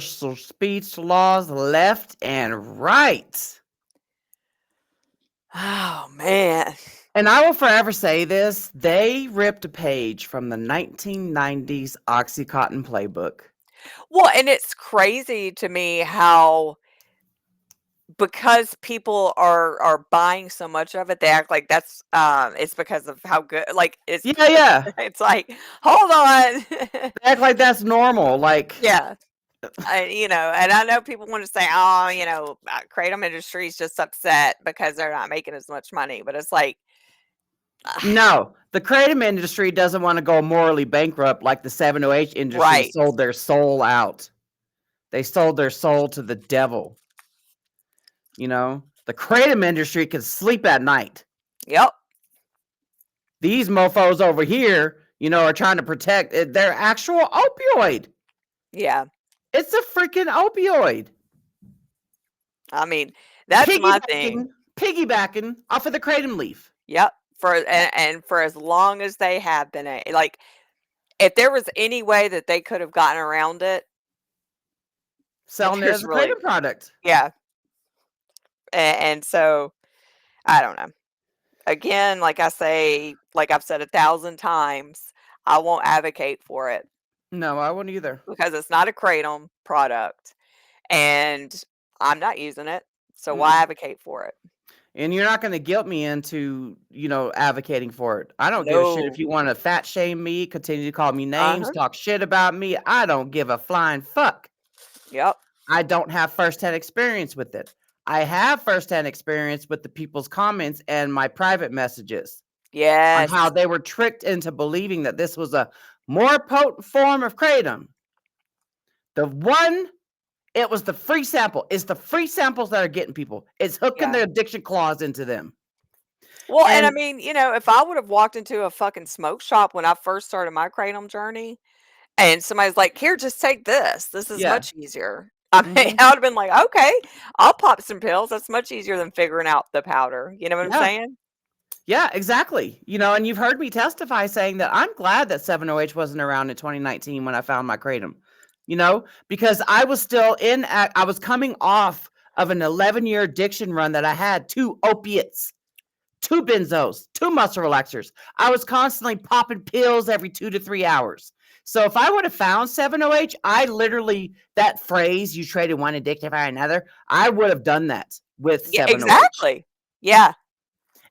speech laws left and right. Oh, man. And I will forever say this, they ripped a page from the 1990s Oxycontin playbook. Well, and it's crazy to me how because people are buying so much of it, they act like that's, it's because of how good like, it's Yeah, yeah. it's like, "Hold on." They act like that's normal. Like, Yeah. And I know people wanna say, "Oh, Kratom Industries just upset because they're not making as much money," but it's like no, the Kratom industry doesn't want to go morally bankrupt like the 708 industry Right. sold their soul out. They sold their soul to the devil. The Kratom industry can sleep at night. Yep. These mofos over here, are trying to protect their actual opioid. Yeah. It's a freaking opioid. I mean, that's my thing. Piggybacking off of the Kratom leaf. Yep. And for as long as they have been like, if there was any way that they could have gotten around it, Selling it there's as a really Kratom product. yeah. And so, I don't know. Again, like I've said 1,000 times, I won't advocate for it No, I wouldn't either. because it's not a Kratom product, and I'm not using it, so why Mm-mm. advocate for it? And you're not going to guilt me into, advocating for it. I don't give a shit if No. you want to fat shame me, continue to call me names, Uh-huh. talk shit about me. I don't give a flying fuck. Yep. I don't have firsthand experience with it. I have firsthand experience with the people's comments and my private messages on Yes. how they were tricked into believing that this was a more potent form of Kratom. It was the free sample. It's the free samples that are getting people. It's hooking Yeah. the addiction clause into them. Well, and I And mean, if I would have walked into a fucking smoke shop when I first started my Kratom journey, and somebody's like, "Here, just take this. This is yeah. much easier." I mean, Hmm. I would have been like, "Okay, I'll pop some pills. That's much easier than figuring out the powder." You know what I'm Yeah. saying? Yeah, exactly. And you've heard me testify saying that I'm glad that 708 wasn't around in 2019 when I found my Kratom, because I was still I was coming off of an 11-year addiction run that I had to opiates, 2 benzos, 2 muscle relaxers. I was constantly popping pills every 2 to 3 hours. So if I would have found 708, that phrase, you traded one addictive for another, I would have done that with Yeah, 708. exactly. Yeah.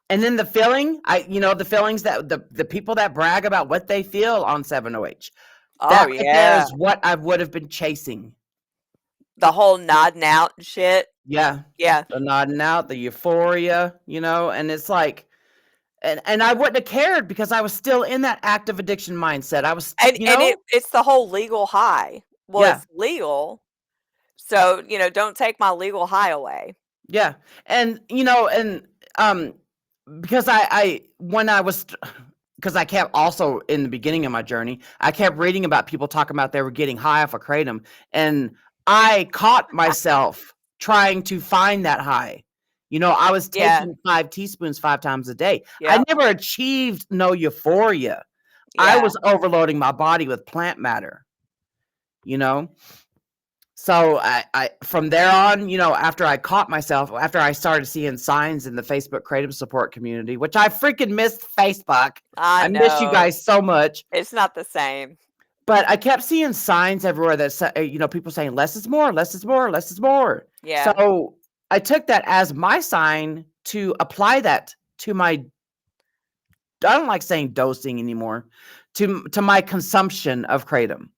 And then the feelings that the people that brag about what they feel on 708, Oh, that right there yeah. is what I would have been chasing. The whole nodding out and shit. Yeah. Yeah. The nodding out, the euphoria, and it's like, and I wouldn't have cared because I was still in that active addiction mindset. I was, And it's the whole legal high. Well, yeah, it's legal, so, don't take my legal high away. yeah. And, because because I kept also in the beginning of my journey, I kept reading about people talking about they were getting high off of Kratom, and I caught myself trying to find that high. I was Yeah. taking 5 teaspoons 5 times a day. I Yep. never achieved no euphoria. I Yeah. was overloading my body with plant matter, you know? So I from there on, after I caught myself, after I started seeing signs in the Facebook Kratom support community, which I freaking missed Facebook. I I miss you know. guys so much. It's not the same. But I kept seeing signs everywhere that said, people saying less is more, less is more, less is more. Yeah. So I took that as my sign to apply that to my, I don't like saying dosing anymore, to my consumption of Kratom.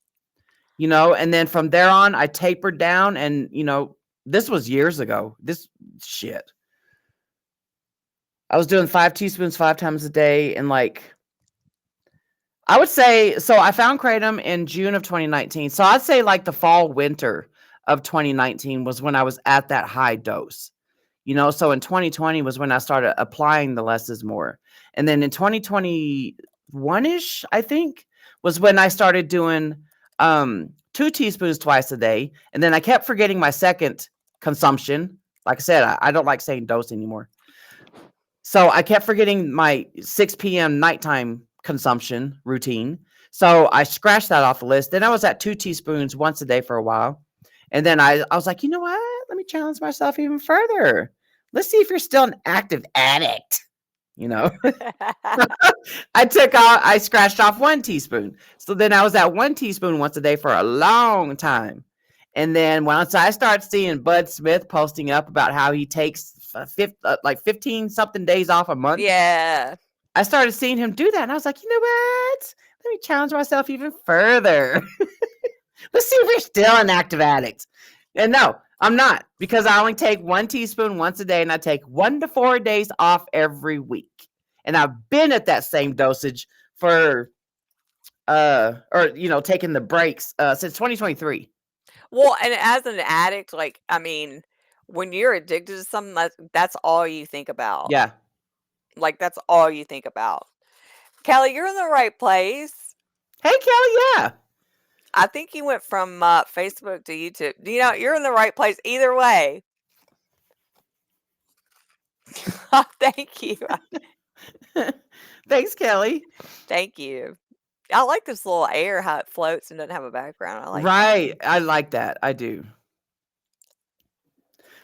And then from there on, I tapered down, and this was years ago. This shit. I was doing 5 teaspoons 5 times a day, and I would say, so I found Kratom in June of 2019. So I'd say the fall winter of 2019 was when I was at that high dose. So in 2020 was when I started applying the less is more. And then in 2021-ish, I think, was when I started doing 2 teaspoons twice a day. And then I kept forgetting my second consumption. Like I said, I don't like saying dose anymore. So I kept forgetting my 6 p.m. nighttime consumption routine. So I scratched that off the list. Then I was at 2 teaspoons once a day for a while. And then I was like, you know what? Let me challenge myself even further. Let's see if you're still an active addict. You know, I scratched off 1 teaspoon. So then I was at 1 teaspoon once a day for a long time. And then once I started seeing Bud Smith posting up about how he takes like 15 something days off a month, Yeah. I started seeing him do that. And I was like, you know what? Let me challenge myself even further. Let's see if you're still an active addict. And no, I'm not, because I only take 1 teaspoon once a day, and I take 1 to 4 days off every week. And I've been at that same dosage for taking the breaks since 2023. Well, and as an addict, like, I mean, when you're addicted to something, that's all you think about. Yeah. Like, that's all you think about. Kelly, you're in the right place. Hey, Kelly, yeah. I think you went from Facebook to YouTube. You know, you're in the right place either way. Thank you. Thanks, Kelly. Thank you. I like this little air, how it floats and doesn't have a background. I like that. Right. I like that. I do.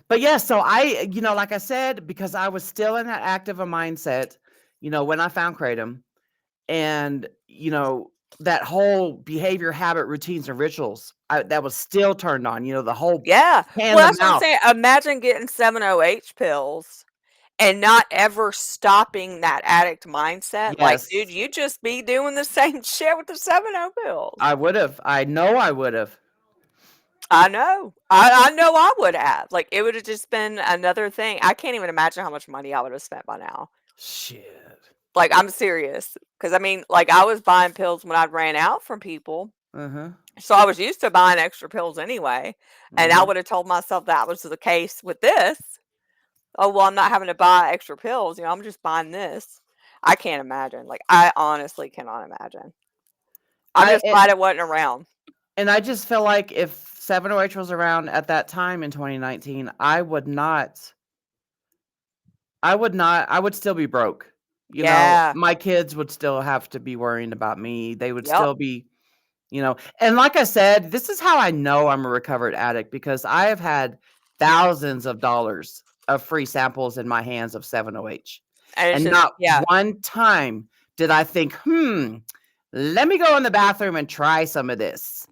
But yeah, so like I said, because I was still in that active a mindset, when I found Kratom, and, that whole behavior, habit, routines, and rituals, that was still turned on, the whole Yeah. hand Well, them that's what I'm out. saying. Imagine getting 7-OH pills and not ever stopping that addict mindset. Like, dude, Yes, you just be doing the same shit with the 7-O pills. I would have. I know I would have. I know. I know I would have. Like, it would have just been another thing. I can't even imagine how much money I would have spent by now. Shit. Like, I'm serious. Because, I mean, like, I was buying pills when I ran out from people. Uh-huh. So I was used to buying extra pills anyway. And I would have told myself that was the case with this. Oh, well, I'm not having to buy extra pills. I'm just buying this. I can't imagine. Like, I honestly cannot imagine. I'm just glad it wasn't around. And I just feel like if 7OH was around at that time in 2019, I would still be broke. Yeah. My kids would still have to be worrying about me. They would Yep. still be, and like I said, this is how I know I'm a recovered addict, because I have had thousands of dollars of free samples in my hands of 7OH. And not one time did I think, let me go in the bathroom and try some of this,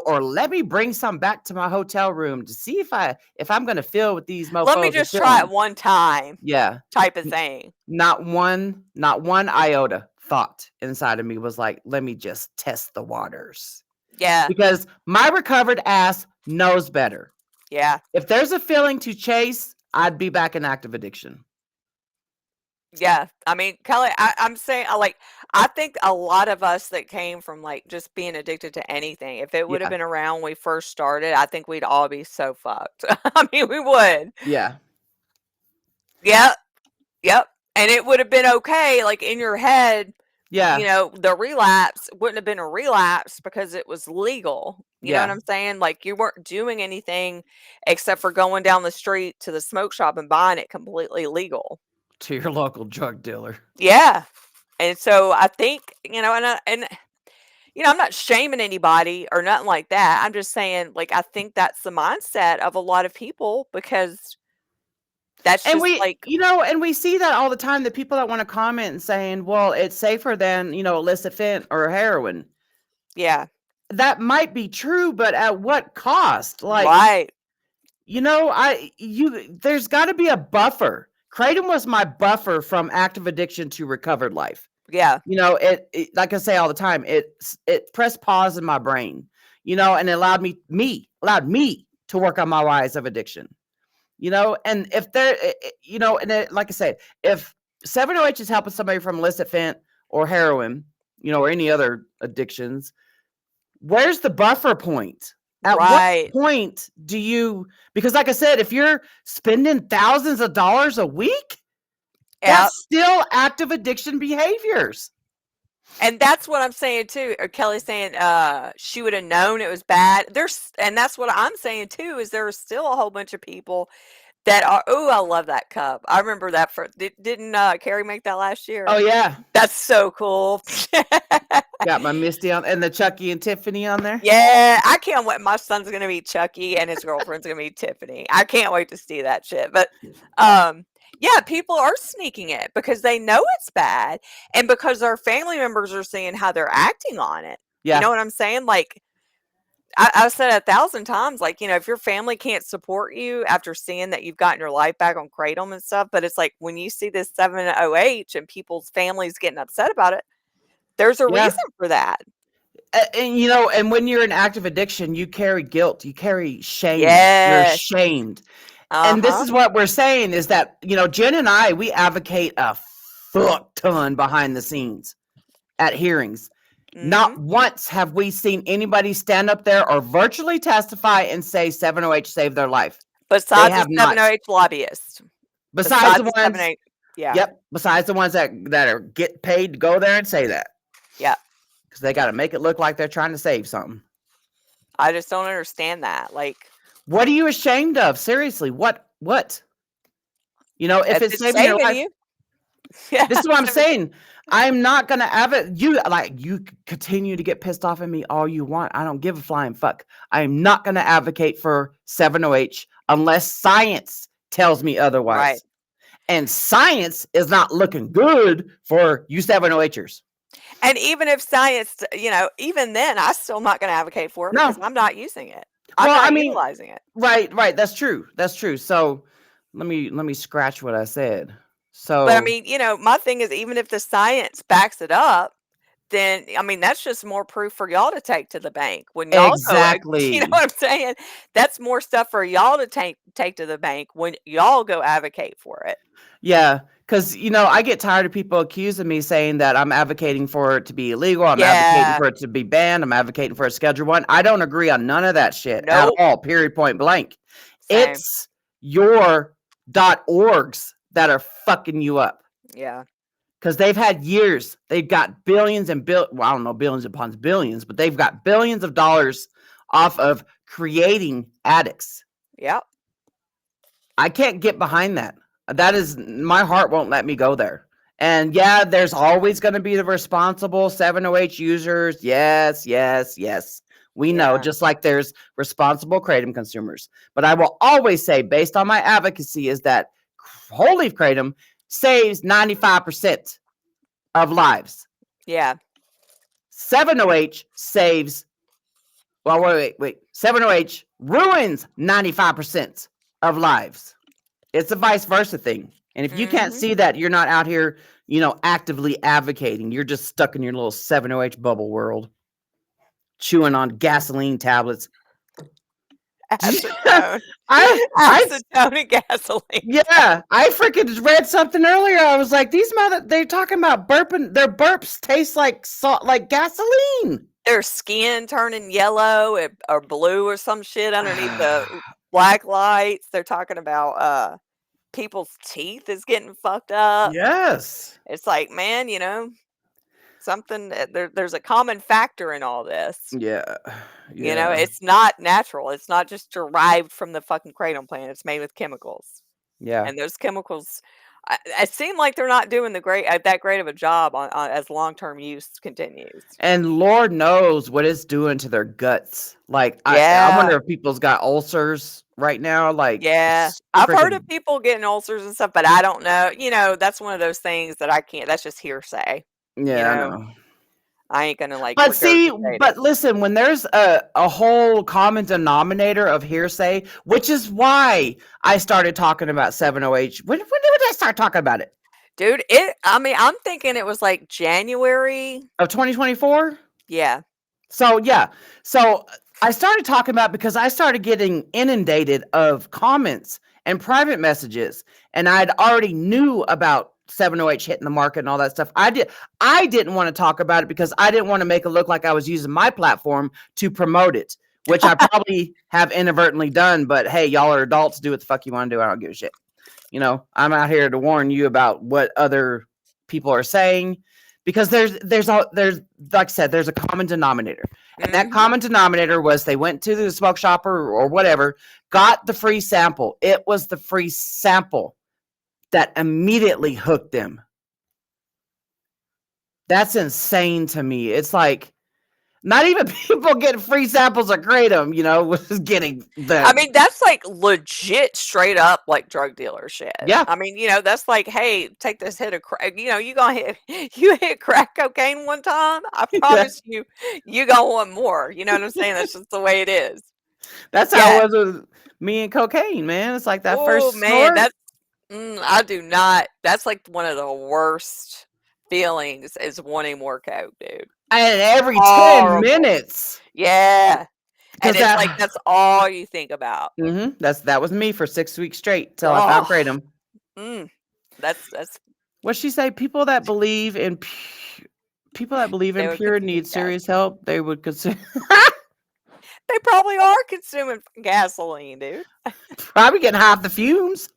or let me bring some back to my hotel room to see if I'm going to feel with these mofos. Let me just try it one time. Yeah. Type of thing. Not one iota thought inside of me was like, let me just test the waters. Yeah. Because my recovered ass knows better. Yeah. If there's a feeling to chase, I'd be back in active addiction. Yeah. I mean, Kelly, I'm saying, I think a lot of us that came from, like, just being addicted to anything, if it would have been around when we first started, I think we'd all be so fucked. I mean, we would. Yeah. Yep. Yep. And it would have been okay, like, in your head. Yeah. The relapse wouldn't have been a relapse because it was legal. You know what I'm saying? Like, you weren't doing anything except for going down the street to the smoke shop and buying it completely legal. To your local drug dealer. Yeah. And so I think, I'm not shaming anybody or nothing like that. I'm just saying, like, I think that's the mindset of a lot of people, because that's just and we see that all the time, the people that want to comment and saying, well, it's safer than, illicit fent or heroin. Yeah. That might be true, but at what cost? Like, right. There's got to be a buffer. Kratom was my buffer from active addiction to recovered life. Yeah. It like I say all the time, it pressed pause in my brain, and it allowed me to work on my rise of addiction. And if there, like I said, if 7OH is helping somebody from illicit fent or heroin, or any other addictions, where's the buffer point? At what point do you, because like I said, if you're spending thousands of dollars a week, that's still active addiction behaviors. And that's what I'm saying too. Or Kelly's saying she would have known it was bad. And that's what I'm saying too, is there are still a whole bunch of people that are. Oh, I love that cup. I remember that. Didn't Carrie make that last year? Oh yeah, That's so cool. got my Misty on and the Chucky and Tiffany on there. Yeah, I can't wait. My son's gonna be Chucky and his girlfriend's gonna be Tiffany. I can't wait to see that shit. But yeah, people are sneaking it because they know it's bad and because their family members are seeing how they're acting on it. Yeah. You know what I'm saying? Like I've said 1,000 times, like, if your family can't support you after seeing that you've gotten your life back on Kratom and stuff, but it's like when you see this 7-OH and people's families getting upset about it, there's a reason for that. And and when you're in active addiction, you carry guilt, you carry shame. Yes. You're shamed. And this Uh-huh. is what we're saying is that, Jen and I, we advocate a fuck ton behind the scenes at hearings. Not once have we seen anybody stand up there or virtually testify and say 7-OH saved their life. Besides have the not. 7-OH lobbyists. Besides the ones, 7-OH, yeah. Yep. Besides the ones that are get paid to go there and say that. Yeah. Because they got to make it look like they're trying to save something. I just don't understand that. Like, what are you ashamed of? Seriously, what? If it's saving your life, you. Yeah. This is what I'm saying. I'm not gonna have it. You continue to get pissed off at me all you want. I don't give a flying fuck. I'm not gonna advocate for 7-OH unless science tells me otherwise. Right. And science is not looking good for you 7-OHers. And even if science, even then, I still not going to advocate for it because I'm not using it. I'm not utilizing it. Right. That's true. So let me scratch what I said. So, but I mean, my thing is, even if the science backs it up, then that's just more proof for y'all to take to the bank when y'all exactly. You know what I'm saying? That's more stuff for y'all to take to the bank when y'all go advocate for it. Yeah, because I get tired of people accusing me saying that I'm advocating for it to be illegal. I'm advocating for it to be banned. I'm advocating for a Schedule 1. I don't agree on none of that shit at all. Period. Point blank. Same. It's your .orgs that are fucking you up. Yeah. Because they've had years. They've got billions and I don't know, billions upon billions, but they've got billions of dollars off of creating addicts. Yep. I can't get behind that. That is, my heart won't let me go there. And yeah, there's always going to be the responsible 7-OH users. Yes. We know, just like there's responsible Kratom consumers. But I will always say, based on my advocacy, is that whole leaf Kratom saves 95% of lives. Yeah. 7-OH saves, well, wait. 7-OH ruins 95% of lives. It's a vice versa thing. And if you can't see that, you're not out here, actively advocating. You're just stuck in your little 7-OH bubble world, chewing on gasoline tablets. Acetone. Acetone and gasoline. Yeah, I freaking read something earlier. I was like, they're talking about burping. Their burps taste like salt, like gasoline. Their skin turning yellow or blue or some shit underneath the black lights. They're talking about people's teeth is getting fucked up. Yes. It's like, man, something there's a common factor in all this. Yeah. It's not natural. It's not just derived from the fucking Kratom plant. It's made with chemicals. Yeah. And those chemicals, it seems like they're not doing that great of a job on as long-term use continues. And Lord knows what it's doing to their guts. Like, I wonder if people's got ulcers right now. Like, I've heard of people getting ulcers and stuff, but I don't know. That's one of those things that I can't. That's just hearsay. Yeah, I know. I ain't gonna But listen, when there's a whole common denominator of hearsay, which is why I started talking about 7-OH. When did I start talking about it? Dude, I'm thinking it was like January of 2024. Yeah. So I started talking about because I started getting inundated of comments and private messages, and I'd already knew about 7-OH hitting the market and all that stuff. I didn't want to talk about it because I didn't want to make it look like I was using my platform to promote it, which I probably have inadvertently done. But hey, y'all are adults. Do what the fuck you want to do. I don't give a shit. I'm out here to warn you about what other people are saying. because there's like I said, there's a common denominator, and that Mhm. common denominator was they went to the smoke shop or whatever, got the free sample. It was the free sample that immediately hooked them. That's insane to me. It's like not even people getting free samples of Kratom, was getting I the mean, that's like legit, straight up like drug dealer shit. yeah. I mean, that's like, hey, take this hit of crack. You gonna hit you hit crack cocaine one time. I Yeah. promise you gonna want more. You know what I'm saying? That's just the way it is. That's how Yeah. it was with me and cocaine, man. It's like that Oh first man, snort. I do not. That's like one of the worst feelings is wanting more coke, dude. And every 10 Horrible. minutes. Yeah. And Because it's like that's all you think about. that was me for 6 weeks straight till I found Oh, Kratom. that's What'd she say? People that believe in they would pure consume need gas. serious help, they would consider They probably are consuming gasoline, dude. probably getting half the fumes.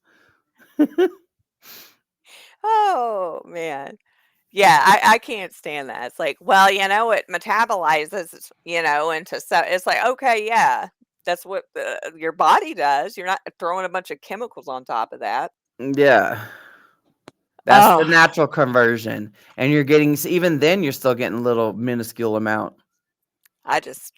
Oh man. Yeah, I can't stand that. It's like, well, it metabolizes, into it's like, okay, yeah, that's what your body does. You're not throwing a bunch of chemicals on top of that. Yeah. That's the Oh, natural conversion. And you're getting even then you're still getting a little minuscule amount. I just,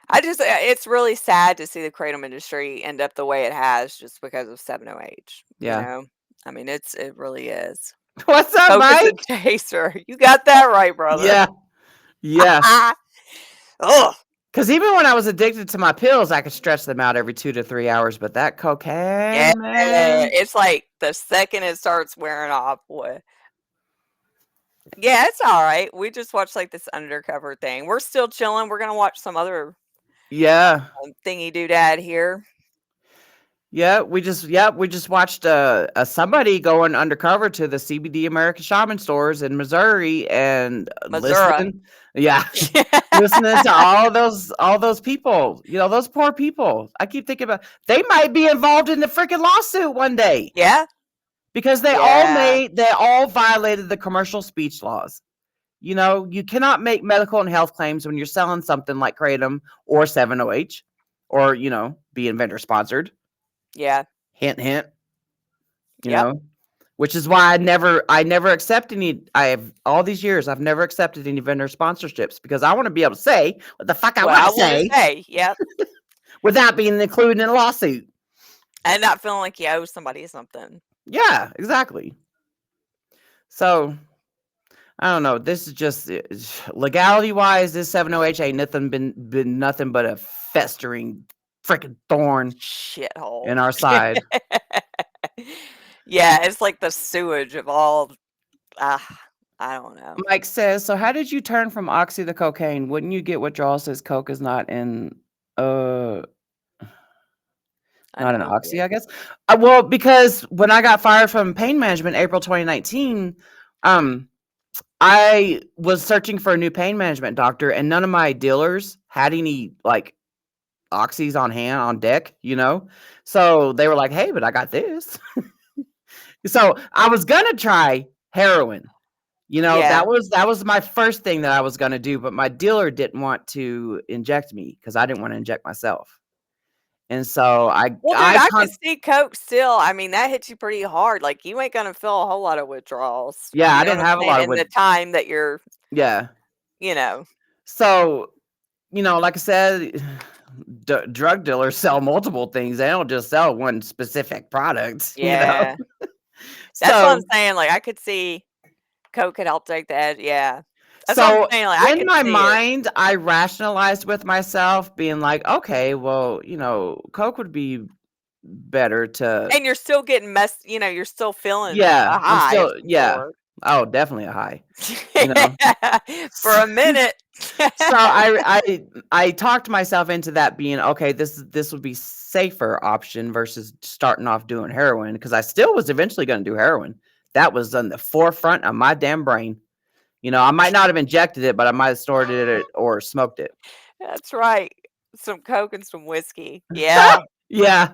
it's really sad to see the kratom industry end up the way it has just because of 7-OH. Yeah. I mean, it really is. What's up, Focus and Mike? chaser. You got that right, brother. Yeah. Yeah. Ugh. Because even when I was addicted to my pills, I could stretch them out every 2 to 3 hours. But that Yeah, cocaine, man. it's like the second it starts wearing off, boy. Yeah, it's all right. We just watched like this undercover thing. We're still chilling. We're gonna watch some other Yeah. thingy doodad here. Yeah, we just watched somebody going undercover to the CBD American Shaman stores in Missouri and Missouri. listening to all those people, those poor people. I keep thinking about they might be involved in the freaking lawsuit one day Yeah. because they all violated the commercial speech laws. You cannot make medical and health claims when you're selling something like Kratom or 7-OH or, being vendor sponsored. Yeah. Hint, hint. Yep. Which is why I never accept any. I have all these years. I've never accepted any vendor sponsorships because I want to be able to say what the fuck I What want I to want to say say. Yep. without being included in a lawsuit. And not feeling like you owe somebody something. Yeah, exactly. So I don't know. This is just legality wise. This 7-OH ain't nothing been nothing but a festering freaking thorn Shithole. in our side. Yeah, it's like the sewage of all. I don't know. Mike says, so how did you turn from oxy to cocaine? Wouldn't you get withdrawal since coke is not in not an oxy, I guess? Well, because when I got fired from pain management April 2019, I was searching for a new pain management doctor and none of my dealers had any like oxys on hand on deck, So they were like, "Hey, but I got this." So I was gonna try heroin. Yeah. That was my first thing that I was gonna do, but my dealer didn't want to inject me because I didn't want to inject myself. And so Well, dude, I could see coke still. I mean, that hits you pretty hard. Like you ain't gonna feel a whole lot of withdrawals. yeah, You I know what didn't I'm have a saying? lot of In the time that you're, yeah. you know. So, like I said, drug dealers sell multiple things. They don't just sell one specific product, Yeah. That's what I'm saying. Like I could see coke could help take that. Yeah. That's what I'm So saying. Like I in could my see it. mind, I rationalized with myself being like, okay, well, coke would be better to And you're still getting you're still feeling yeah, a I'm high of still some yeah. sort. Oh, definitely a high, you know. For a minute. So I talked myself into that being okay, this would be safer option versus starting off doing heroin because I still was eventually going to do heroin. That was on the forefront of my damn brain. I might not have injected it, but I might have snorted it or smoked it. That's right. Some coke and some whiskey. Yeah. Yeah.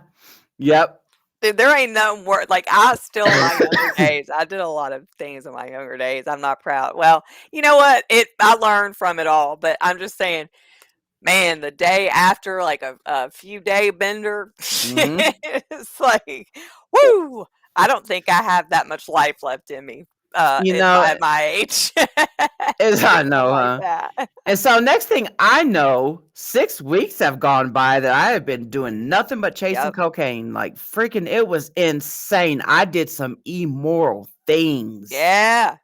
Yep. Dude, there ain't nothing worse. Like, I still in my younger days, I did a lot of things in my younger days. I'm not proud. Well, you know what? I learned from it all, but I'm just saying, man, the day after, like a few day bender, Mhm. it's like, woo! I don't think I have that much life left in me. You know, At my age, as to do I something know, like huh? that. And so next thing I know, 6 weeks have gone by that I have been doing nothing but chasing Yep. cocaine. Like freaking, it was insane. I did some immoral things Yeah.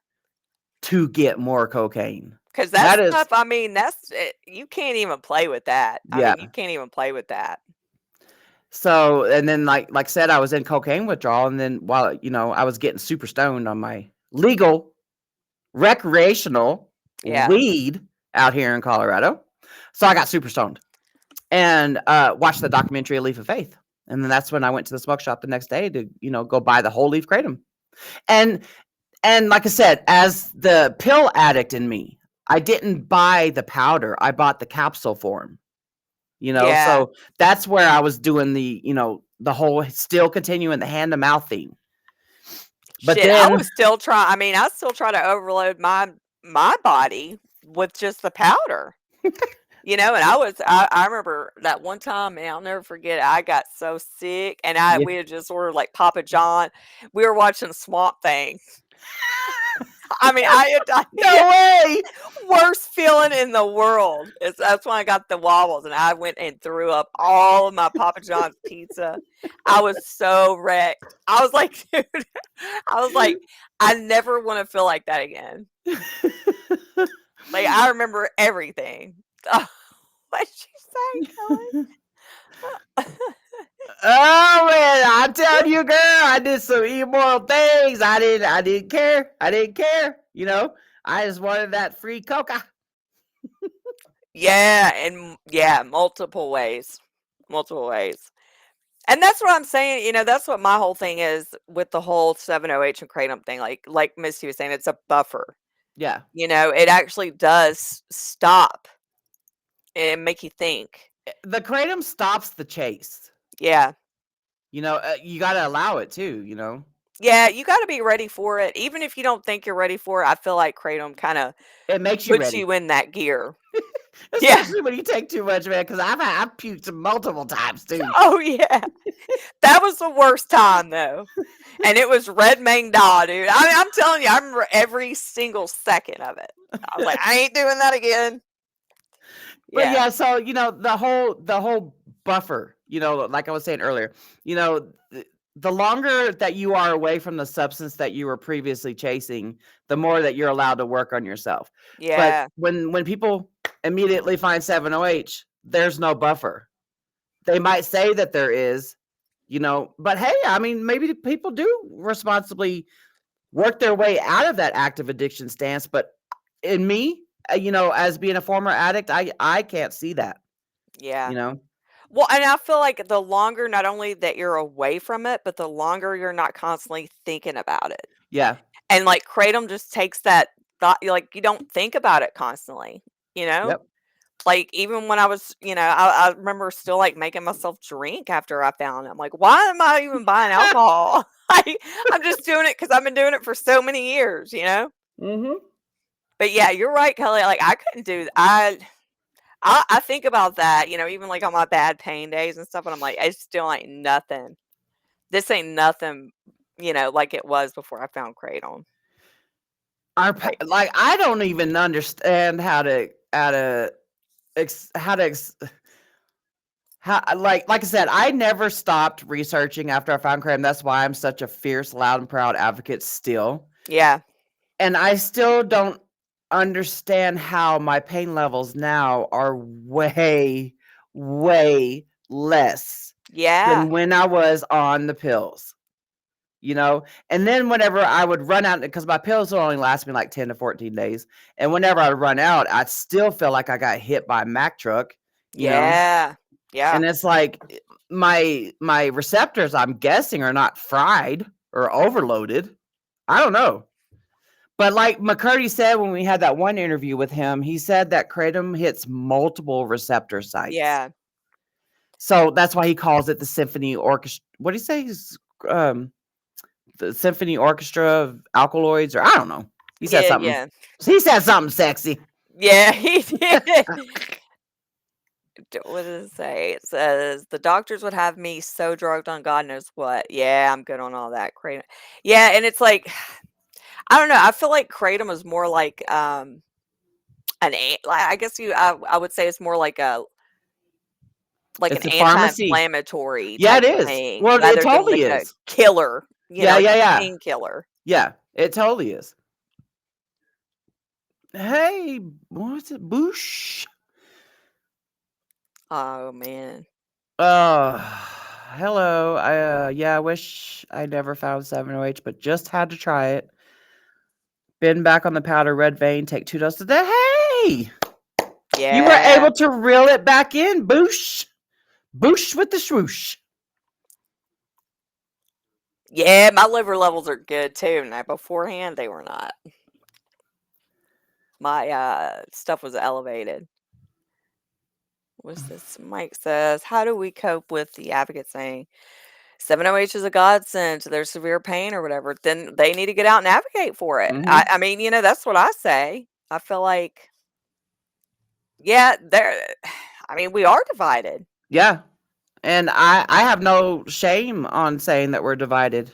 to get more cocaine. Because that That is, stuff, I mean, that's it, you can't even play with that. I yeah. mean, you can't even play with that. So, and then like I said, I was in cocaine withdrawal, and then while I was getting super stoned on my legal recreational Yeah. weed out here in Colorado. So I got super stoned and watched the documentary A Leaf of Faith. And then that's when I went to the smoke shop the next day to, go buy the whole leaf kratom. And like I said, as the pill addict in me, I didn't buy the powder. I bought the capsule form. Yeah. So that's where I was doing the whole still continuing the hand to mouth thing. But Shit, I then was still trying. I mean, I still try to overload my body with just the powder. And I remember that one time, man, I'll never forget it. I got so sick, and yeah. we had just ordered like Papa John. We were watching Swamp Thing. I mean, No way. worst feeling in the world. That's when I got the wobbles, and I went and threw up all of my Papa John's pizza. I was so wrecked. I was like, dude, I was like, I never want to feel like that again. Like, I remember everything. What'd you say, Kelly? Oh man, I'm telling you, girl, I did some immoral things. I didn't care. I didn't care. I just wanted that free coca. Yeah, and yeah, multiple ways. Multiple ways. And that's what I'm saying, that's what my whole thing is with the whole 7-OH and kratom thing. Like Misty was saying, it's a buffer. Yeah. It actually does stop and make you think. The kratom stops the chase. Yeah. You got to allow it too. Yeah, you got to be ready for it. Even if you don't think you're ready for it, I feel like kratom kind of It makes you puts ready. you in that gear. Yeah. Especially when you take too much, man, because I've puked multiple times too. Oh, yeah. That was the worst time, though. And it was Red Main Daw, dude. I mean, I'm telling you, I remember every single second of it. I was like, I ain't doing that again. But Yeah. yeah, so the whole buffer, like I was saying earlier, the longer that you are away from the substance that you were previously chasing, the more that you're allowed to work on yourself. But Yeah. when people immediately find 7-OH, there's no buffer. They might say that there is, but hey, I mean, maybe people do responsibly work their way out of that active addiction stance. But in me, as being a former addict, I can't see that. Yeah. You know? Well, and I feel like the longer not only that you're away from it, but the longer you're not constantly thinking about it. Yeah. And like kratom just takes that thought, like you don't think about it constantly, you know? Yep. Like even when I was, I remember still like making myself drink after I found it. I'm like, why am I even buying alcohol? I'm just doing it because I've been doing it for so many years, Mm-hmm. But yeah, you're right, Kelly. Like I couldn't do I think about that, even like on my bad pain days and stuff, and I'm like, it's still ain't nothing. This ain't nothing, like it was before I found kratom. Like I don't even understand how like I said, I never stopped researching after I found kratom. That's why I'm such a fierce, loud, and proud advocate still. Yeah. And I still don't understand how my pain levels now are way, way less Yeah. than when I was on the pills. And then whenever I would run out, because my pills will only last me like 10 to 14 days. And whenever I run out, I still feel like I got hit by a Mack truck, Yeah. Yeah. And it's like my receptors, I'm guessing, are not fried or overloaded. I don't know. But like McCurdy said when we had that one interview with him, he said that kratom hits multiple receptor sites. Yeah. So that's why he calls it the symphony orchestra. What do you say? the symphony orchestra of alkaloids, or I don't know. He said Yeah, something. yeah. He said something sexy. Yeah, he did. What does it say? It says, "The doctors would have me so drugged on God knows what." Yeah, I'm good on all that kratom. Yeah, and it's like, I don't know, I feel like kratom is more like, like, I guess I would say it's more like an It's a pharmacy. anti-inflammatory Yeah, it type is. thing Well, it rather than like totally a is. killer, Yeah, like yeah, a yeah. painkiller. Yeah, it totally is. Hey, what's it? Boosh. Oh, man. Hello. I wish I never found 7OH, but just had to try it. Been back on the powder, red vein, take 2 doses. Hey! You were Yeah. able to reel it back in. Boosh. Boosh with the swoosh. Yeah, my liver levels are good too. Now, beforehand, they were not. My stuff was elevated. What's this? Mike says, "How do we cope with the advocate saying 7OH is a godsend to their severe pain or whatever?" Then they need to get out and advocate for it. Mhm. I mean, that's what I say. I feel like, yeah, I mean, we are divided. Yeah. And I have no shame on saying that we're divided,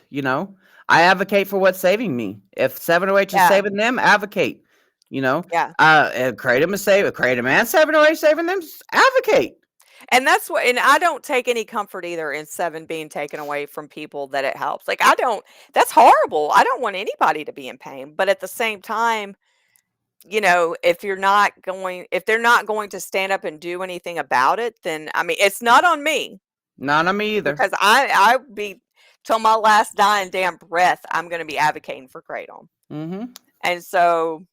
I advocate for what's saving me. If 7OH is Yeah, saving them, advocate. yeah. If Kratom is saving Kratom and 7OH saving them, advocate. And that's what, and I don't take any comfort either in 7 being taken away from people that it helps. Like, that's horrible. I don't want anybody to be in pain. But at the same time, if they're not going to stand up and do anything about it, then I mean, it's not on me. Not on me either. Because I be till my last dying damn breath, I'm going to be advocating for Kratom. Mm-hmm. And so,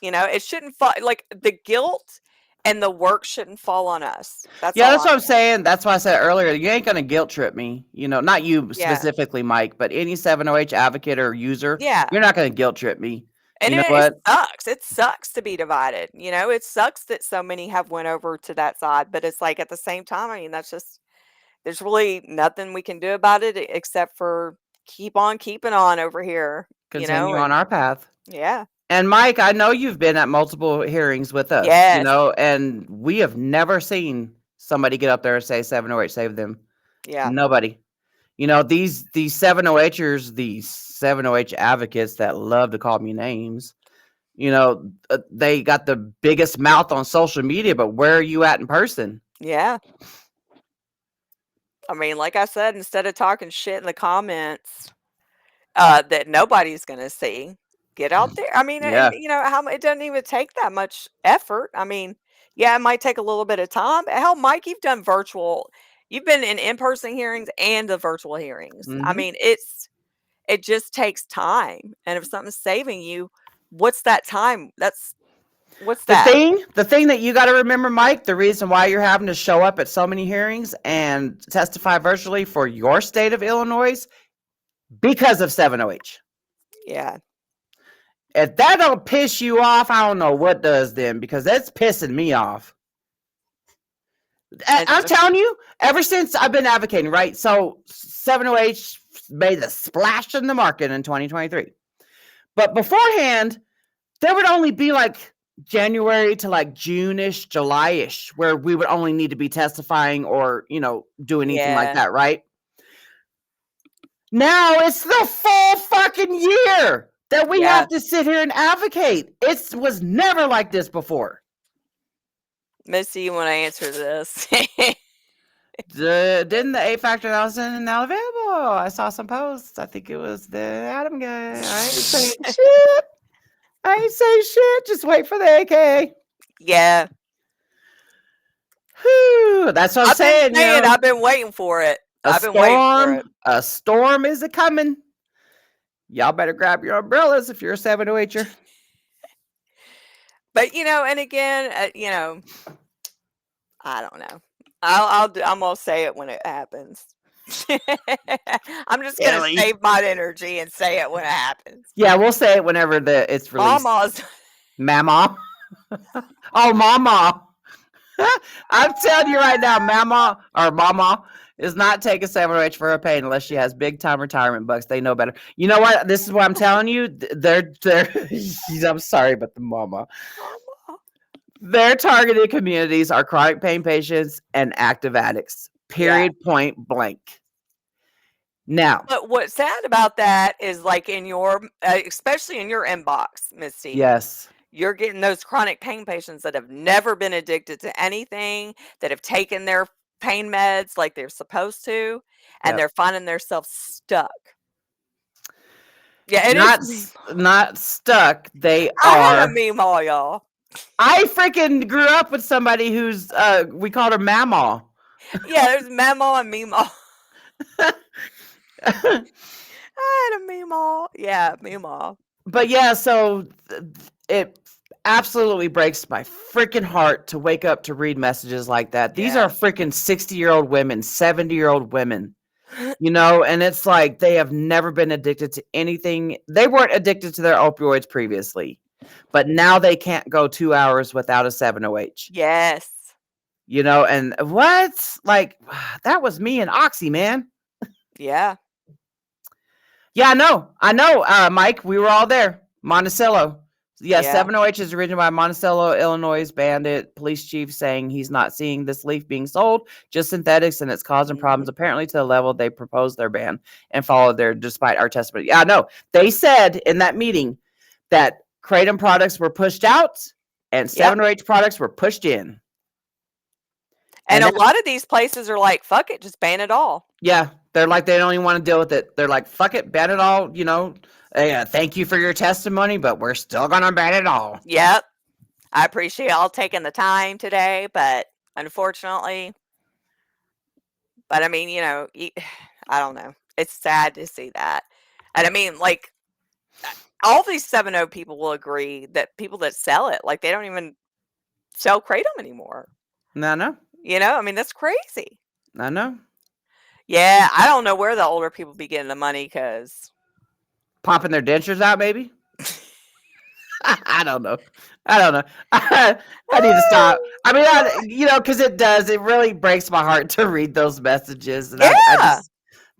it shouldn't fall, like, the guilt and the work shouldn't fall on us. That's what I'm saying. saying. That's why I said earlier, you ain't gonna guilt trip me. Not you Yeah. specifically, Mike, but any 7OH advocate or user. Yeah. You're not gonna guilt trip me. And You know it what? sucks. It sucks to be divided. It sucks that so many have went over to that side. But it's like, at the same time, I mean, there's really nothing we can do about it except for keep on keeping on over here. Continue on our path. Yeah. And Mike, I know you've been at multiple hearings with us, Yes. and we have never seen somebody get up there and say 7OH saved them. Yeah. Nobody. These 7OHers, these 7OH advocates that love to call me names, they got the biggest mouth on social media, but where are you at in person? Yeah. I mean, like I said, instead of talking shit in the comments that nobody's going to see, get out there. I mean, Yeah. and it doesn't even take that much effort. I mean, yeah, it might take a little bit of time. Hell, Mike, you've done virtual. You've been in in-person hearings and the virtual hearings. I Mhm. mean, it just takes time. And if something's saving you, what's that time? What's The that? thing that you got to remember, Mike, the reason why you're having to show up at so many hearings and testify virtually for your state of Illinois, because of 7OH. Yeah. If that don't piss you off, I don't know what does then, because that's pissing me off. I'm telling you, ever since I've been advocating, right? So 7OH made a splash in the market in 2023. But beforehand, there would only be like January to like June-ish, July-ish, where we would only need to be testifying or, do anything like that, right? Now it's the full fucking year that we have to sit here and advocate. It was never like this before. Missy, you want to answer this? Didn't the 8-factor announcement now available? I saw some posts. I think it was the Adam guy. I ain't saying shit. I ain't saying shit. Just wait for the AK. Yeah. Whew, that's what I'm saying. I've been waiting for it. A storm is a coming. Y'all better grab your umbrellas if you're a 7OHer. But and again, I don't know. I'm gonna say it when it happens. I'm just gonna save my energy and say it when it happens. Yeah, we'll say it whenever it's released. Mama's. Mama. Oh, mama. I'm telling you right now, Mama is not taking 7-H for her pain unless she has big time retirement bucks. They know better. You know what? This is what I'm telling you. They're I'm sorry, but the mama. Their targeted communities are chronic pain patients and active addicts. Period. Yeah. Point blank. Now, But what's sad about that is like in your, especially in your inbox, Miss Stevens, yes, you're getting those chronic pain patients that have never been addicted to anything, that have taken their pain meds like they're supposed to, and yep. they're finding themselves stuck. Yeah, it Not is. not stuck. They I had a are. meme, y'all. I freaking grew up with somebody who's we called her Mama. Yeah, there's Memo and Memo. I had a Memo. Yeah, Memo. But yeah, so it absolutely breaks my freaking heart to wake up to read messages like that. These Yeah. are freaking 60-year-old women, 70-year-old women, you know, and it's like they have never been addicted to anything. They weren't addicted to their opioids previously, but now they can't go 2 hours without a 7-OH. Yes. You know, and what? Like, that was me and Oxy, man. Yeah. Yeah, I know, Mike. We were all there. Monticello. Yeah, Yeah. 7-OH is originated by Monticello, Illinois bandit police chief saying he's not seeing this leaf being sold, just synthetics, and it's causing problems apparently to the level they proposed their ban and followed their despite our testimony. Yeah, no, they said in that meeting that Kratom products were pushed out and 7-OH products were pushed in. And a lot of these places are like, fuck it, just ban it all. Yeah, they're like, they don't even want to deal with it. They're like, fuck it, ban it all, you know. Thank you for your testimony, but we're still going to ban it all. Yep. I appreciate y'all taking the time today, but unfortunately, I mean, you know, I don't know. It's sad to see that. And I mean, like, all these 7-0 people will agree that people that sell it, like, they don't even sell Kratom anymore. No. You know, I mean, that's crazy. I know. Yeah, I don't know where the older people be getting the money because popping their dentures out, maybe. I don't know. I need to stop. I mean, you know, because it really breaks my heart to read those messages. And I just,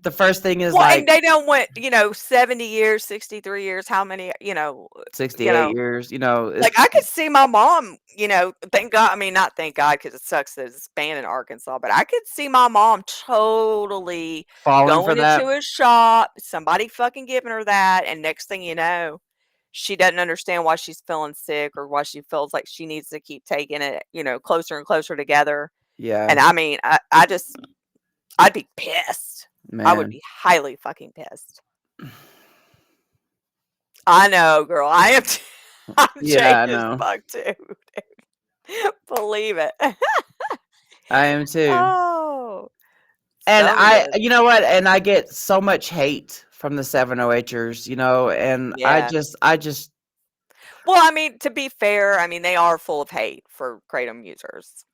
the first thing is like, and they don't want, you know, 70 years, 63 years, how many, you know, 68 years, you know. Like, I could see my mom, you know, thank God, I mean, not thank God, because it sucks that it's banned in Arkansas, but I could see my mom totally going into a shop, somebody fucking giving her that, and next thing you know, she doesn't understand why she's feeling sick or why she feels like she needs to keep taking it, you know, closer and closer together. Yeah. And I mean, I'd be pissed. Man. I would be highly fucking pissed. I know, girl. I am. I'm yeah, Jake as fuck too. Dude. Believe it. I am too. Oh. And you know what? And I get so much hate from the 7-OHers, you know, and I just. Well, I mean, to be fair, I mean, they are full of hate for Kratom users.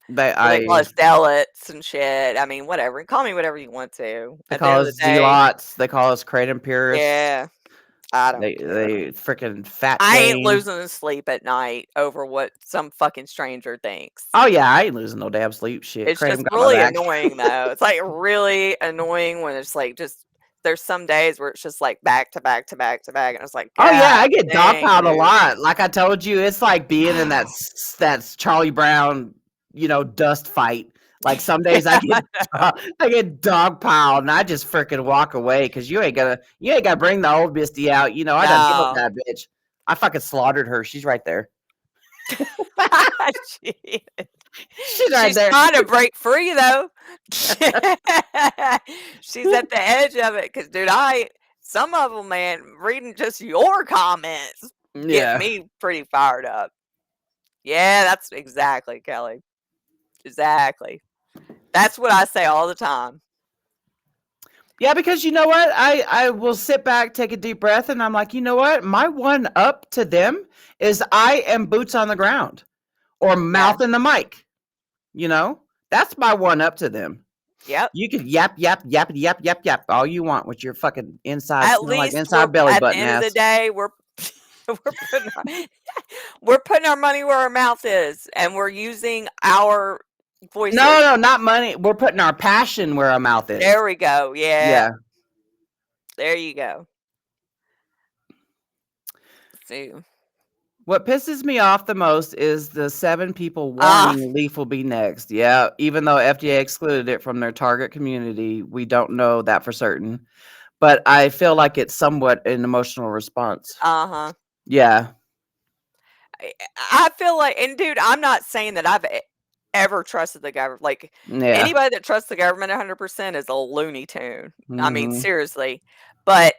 They call us zealots and shit. I mean, whatever. Call me whatever you want to. They call us zealots. They call us Kratom purists. Yeah. I don't They freaking fat. I ain't losing sleep at night over what some fucking stranger thinks. Oh yeah, I ain't losing no damn sleep. Shit, it's just really annoying though. It's like really annoying when it's like just there's some days where it's just like back to back to back to back, and it's like, oh yeah, I get dogpiled a lot. Like I told you, it's like being in that Charlie Brown, you know, dust fight. Like some days I get dogpiled and I just freaking walk away because you ain't gotta bring the old bestie out. You know, I done killed that bitch. I fucking slaughtered her. She's right there. She's right there. Trying to break free though. She's at the edge of it because, dude, some of them, man, reading just your comments get me pretty fired up. Yeah, that's exactly, Kelly. Exactly. That's what I say all the time. Yeah, because you know what? I will sit back, take a deep breath, and I'm like, you know what? My one up to them is I am boots on the ground or mouth in the mic. You know? That's my one up to them. Yep. You can yap all you want with your fucking inside belly button ass. At the end of the day, we're putting our money where our mouth is, and we're using our voices. No, not money. We're putting our passion where our mouth is. There we go. Yeah. Yeah. There you go. See. What pisses me off the most is the 7 people warning leaf will be next. Yeah, even though FDA excluded it from their target community, we don't know that for certain. But I feel like it's somewhat an emotional response. Uh-huh. Yeah. I feel like, and dude, I'm not saying that I've ever trusted the government. Like, Yeah. anybody that trusts the government 100% is a Looney Tune. I mean, Mhm. seriously. But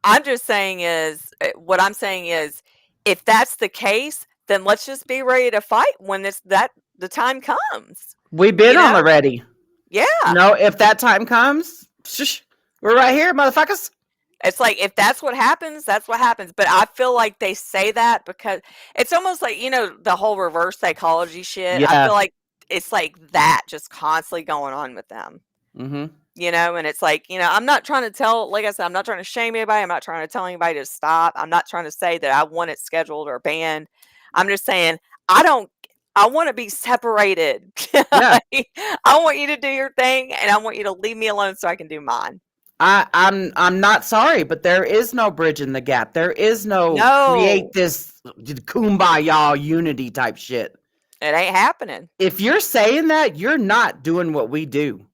I'm just saying what I'm saying is, if that's the case, then let's just be ready to fight when the time comes. We've been You on know? the ready. Yeah. You know, if that time comes, we're right here, motherfuckers. It's like, if that's what happens, that's what happens. But I feel like they say that because it's almost like, the whole reverse psychology shit. I Yeah. feel like it's like that just constantly going on with them. Mhm. And it's like, I'm not trying to tell, like I said, I'm not trying to shame anybody. I'm not trying to tell anybody to stop. I'm not trying to say that I want it scheduled or banned. I'm just saying, I want to be separated. Yeah. I want you to do your thing, and I want you to leave me alone so I can do mine. I'm not sorry, but there is no bridge in the gap. There is no create this kumbaya unity type shit. It ain't happening. If you're saying that, you're not doing what we do.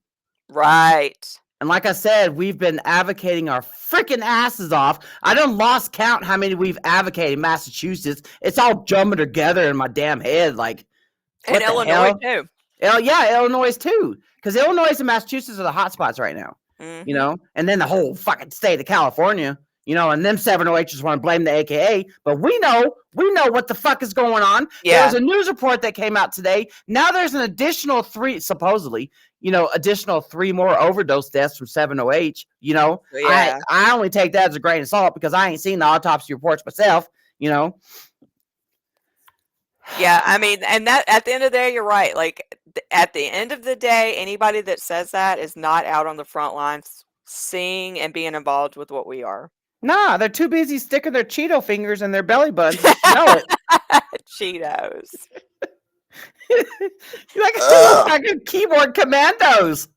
Right. And like I said, we've been advocating our freaking asses off. I done lost count how many we've advocated in Massachusetts. It's all jumping together in my damn head. Like, what And the Illinois hell? too. Yeah, Illinois too. Because Illinois and Massachusetts are the hot spots right now. Mm-hmm. You know, and then the whole fucking state of California, and them 708s want to blame the AKA, but we know what the fuck is going on. Yeah. There was a news report that came out today. Now there's an additional 3, supposedly, additional 3 more overdose deaths from 708. Yeah. I only take that as a grain of salt because I ain't seen the autopsy reports myself. Yeah, I mean, and that at the end of the day, you're right. Like, at the end of the day, anybody that says that is not out on the front lines seeing and being involved with what we are. Nah, they're too busy sticking their Cheeto fingers in their belly buttons and smell it. Cheetos. Like a keyboard commandos.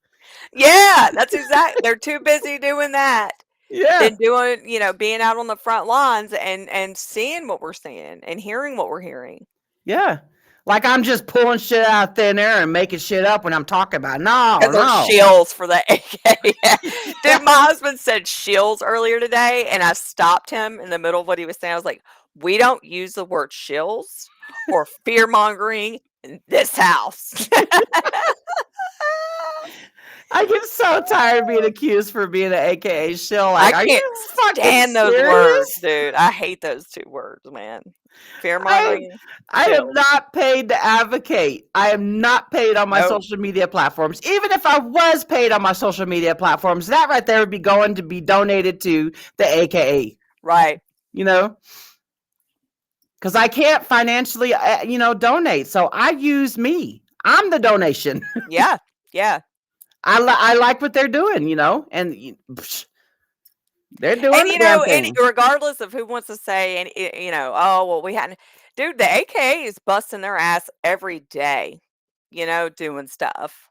Yeah, that's exactly. They're too busy doing that. Yeah. Than doing, being out on the front lines and seeing what we're seeing and hearing what we're hearing. Yeah. Like I'm just pulling shit out of thin air and making shit up when I'm talking about it. No. They're shills for the AK. Dude, my husband said shills earlier today, and I stopped him in the middle of what he was saying. I was like, we don't use the word shills or fear mongering in this house. I get so tired of being accused for being an AKA shill. Like, I can't stand those words, dude. I hate those 2 words, man. Fear mongering. I am not paid to advocate. I am not paid on my social media platforms. Even if I was paid on my social media platforms, that right there would be going to be donated to the AKA. Right. Because I can't financially, donate. So I use me. I'm the donation. Yeah. Yeah. I like what they're doing, and they're doing and the damn thing. And regardless of who wants to say, and oh well, we hadn't, dude. The AKA is busting their ass every day, doing stuff.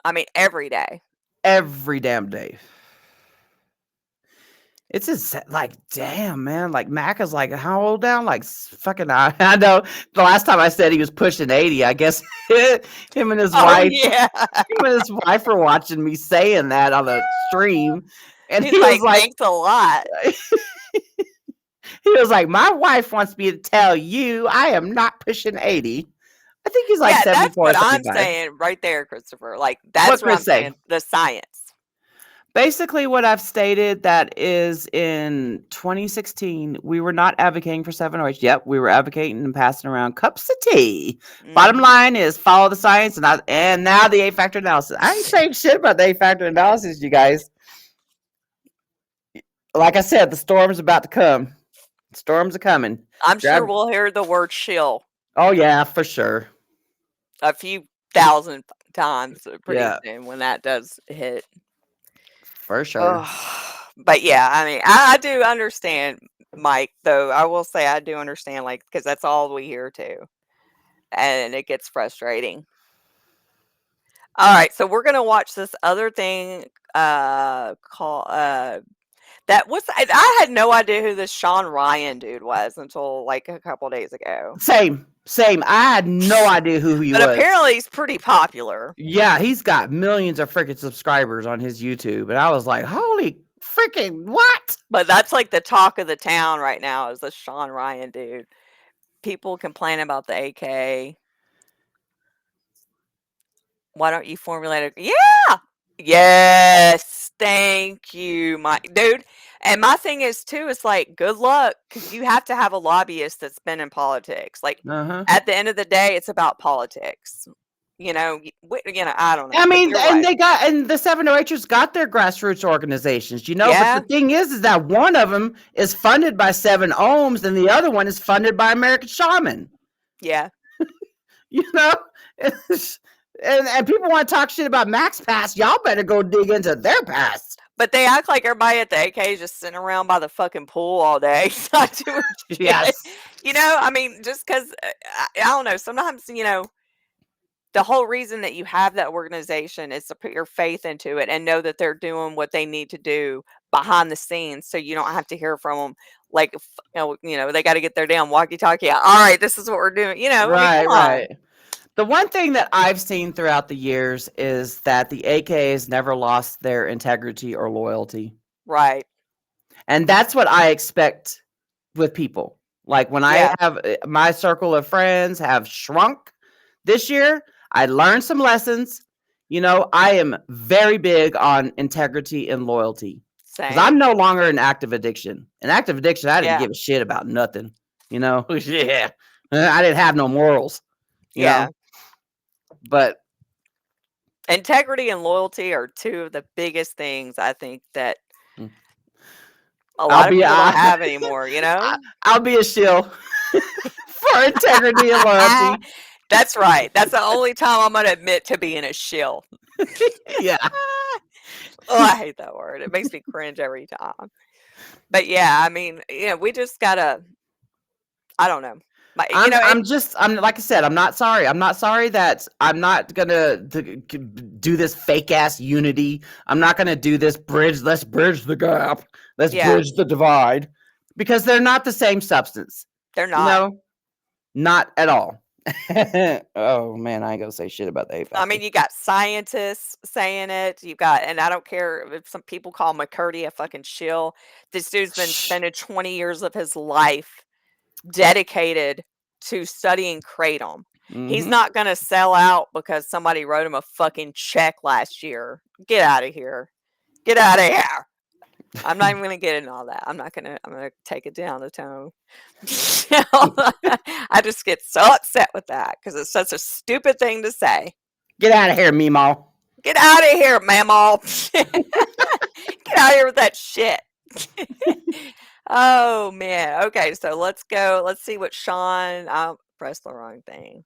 I mean, every day, every damn day. It's just like, damn, man. Like Mac is like, how old now? Like fucking, I know. The last time I said he was pushing 80, I guess him and his wife, him and his wife were watching me saying that on the stream, and he was like, thanks a lot. He was like, my wife wants me to tell you I am not pushing 80. I think he's like 74. That's what I'm saying right there, Christopher. Like, that's what I'm saying. The science. Basically, what I've stated that is in 2016, we were not advocating for 708. Yep, we were advocating and passing around cups of tea. Bottom line is follow the science, and now the 8-factor analysis. I ain't saying shit about the 8-factor analysis, you guys. Like I said, the storm's about to come. Storms are coming. I'm sure we'll hear the word shill. Oh, yeah, for sure. A few thousand times pretty soon when that does hit. For sure. But yeah, I mean, I do understand Mike, though. I will say I do understand, like, because that's all we hear too, and it gets frustrating. All right, so we're gonna watch this other thing called that was I had no idea who this Sean Ryan dude was until like a couple days ago. Same. I had no idea who he But was. apparently he's pretty popular. Yeah, he's got millions of freaking subscribers on his YouTube, and I was like, holy freaking what? But that's like the talk of the town right now is this Sean Ryan dude. People complain about the AK. Why don't you formulate a yeah? Yes. Thank you, my dude. And my thing is too, it's like good luck because you have to have a lobbyist that's been in politics. Like Uh-huh. at the end of the day, it's about politics. You know, I don't know. I but mean, you're and right. the 708ers got their grassroots organizations, you know. Yeah. But the thing is that one of them is funded by 7 Ohms, and the other one is funded by American Shaman. Yeah. You know, and people want to talk shit about Max Pass. Y'all better go dig into their past. But they act like everybody at the AK is just sitting around by the fucking pool all day, not doing shit. Yes. You know, I mean, just because I don't know. Sometimes you know. The whole reason that you have that organization is to put your faith into it and know that they're doing what they need to do behind the scenes, so you don't have to hear from them. Like, they got to get their damn walkie-talkie out. All right, this is what we're doing. You know, I mean, come on. Right. The one thing that I've seen throughout the years is that the AKs never lost their integrity or loyalty. Right. And that's what I expect with people. Like when I have my circle of friends have shrunk this year, I learned some lessons. You know, I am very big on integrity and loyalty. Because I'm no longer in active addiction. In active addiction, I didn't give a shit about nothing. You know, yeah. I didn't have no morals. You know? But integrity and loyalty are two of the biggest things I think that a lot of people don't have anymore, you know? I'll be a shill for integrity and loyalty. That's right. That's the only time I'm going to admit to being a shill. Yeah. Oh, I hate that word. It makes me cringe every time. But yeah, I mean, we just got to, I don't know. I'm like I said, I'm not sorry. I'm not sorry that I'm not going to do this fake ass unity. I'm not going to do this bridge. Let's bridge the gap. Let's bridge the divide, because they're not the same substance. They're not. Not at all. Oh man, I ain't gonna say shit about the AFAS. I mean, you got scientists saying it. You got, and I don't care if some people call McCurdy a fucking shill. This dude's been spending 20 years of his life dedicated to studying kratom. Mm-hmm. He's not gonna sell out because somebody wrote him a fucking check last year. Get out of here. Get out of here. I'm not even gonna get into all that. I'm gonna take it down a tone. I just get so upset with that because it's such a stupid thing to say. Get out of here, Meemaw. Get out of here, Mamaw. Get out of here with that shit. Oh man. Okay, so let's go. Let's see what Sean. I'll press the wrong thing.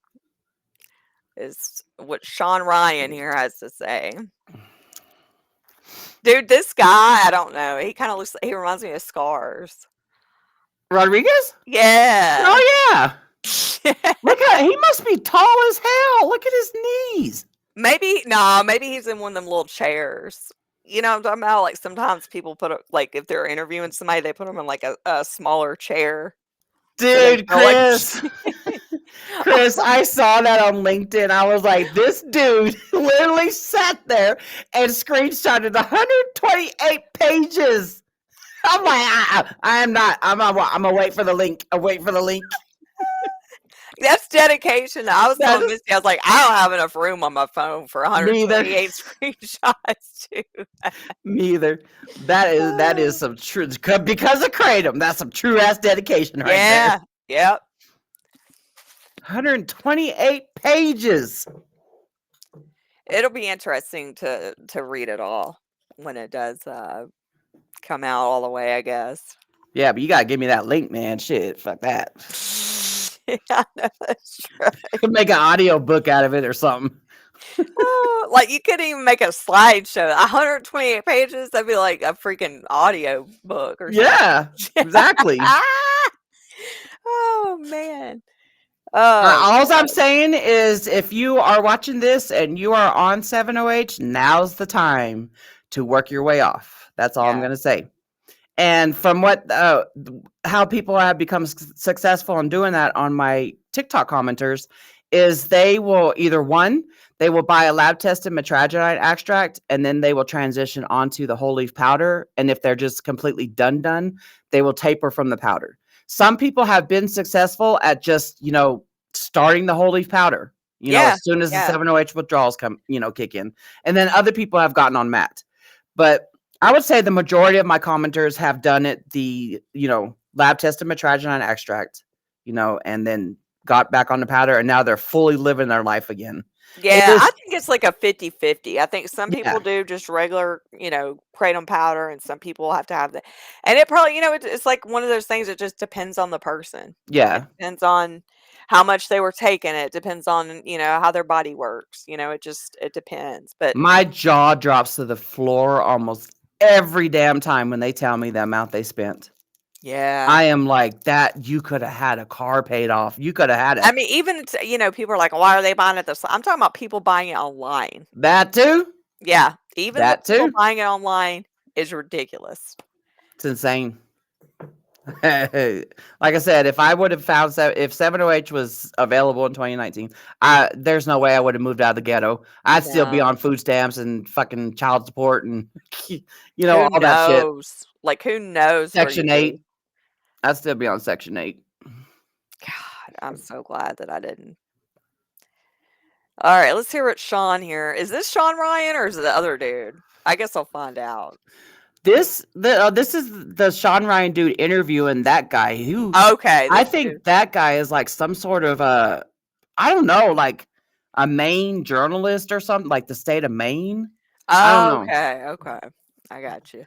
Is what Sean Ryan here has to say. Dude, this guy, I don't know. He kind of looks. He reminds me of Scars. Rodriguez? Yeah. Oh yeah. Look at, he must be tall as hell. Look at his knees. Maybe he's in one of them little chairs. You know what I'm talking about? Like sometimes people put like if they're interviewing somebody, they put them in like a smaller chair. Dude, Chris. Chris, I saw that on LinkedIn. I was like, this dude literally sat there and screenshotted 128 pages. I'm like, I'm gonna wait for the link. I'll wait for the link. That's dedication. I was telling Misty, I was like, I don't have enough room on my phone for 128 screenshots too. Me either. That is some true, because of Kratom. That's some true ass dedication right there. Yeah. Yep. 128 pages. It'll be interesting to read it all when it does come out all the way, I guess. Yeah, but you gotta give me that link, man. Shit, fuck that. Yeah, no, that's true. Make an audio book out of it or something. Oh, like you couldn't even make a slideshow. 128 pages, that'd be like a freaking audio book or something. Yeah, exactly. Oh man. Oh All I'm God. saying is if you are watching this and you are on 7OH, now's the time to work your way off. That's all I'm Yeah. going to say. And from what how people have become successful in doing that on my TikTok commenters is they will either they will buy a lab tested metragenite extract and then they will transition onto the whole leaf powder. And if they're just completely done, they will taper from the powder. Some people have been successful at just, starting the whole leaf powder, Yeah. as soon as the Yeah. 7OH withdrawals kick in. And then other people have gotten on matte. But I would say the majority of my commenters have done it the, lab tested metragenine extract, and then got back on the powder and now they're fully living their life again. It Yeah, I is, think it's like a 50-50. I think some yeah, people do just regular, kratom powder, and some people have to have that. And it probably, it's like one of those things that just depends on the person. It yeah. depends on how much they were taking. It depends on, how their body works. It depends. But My jaw drops to the floor almost every damn time when they tell me the amount they spent. yeah. I am like, that you could have had a car paid off. You could have had I mean, even, people are like, why are they buying it this? I'm talking about people buying it online. that too. Yeah. Even the That people too. buying it online is ridiculous. It's insane. Like I said, if I would have found if 7OH was available in 2019, there's no way I would have moved out of the ghetto. I'd still be No. on food stamps and fucking child support and Who all that shit. knows? Like, who knows where Section you'd 8. be? I'd still be on Section 8. God, I'm so glad that I didn't. All right, let's hear what Sean here. Is this Sean Ryan or is it the other dude? I guess I'll find out. This is the Sean Ryan dude interviewing that guy who Okay, I this think dude. that guy is like some sort of I don't know, like a Maine journalist or something, like the state of Maine. I don't know. Okay, okay. I got you.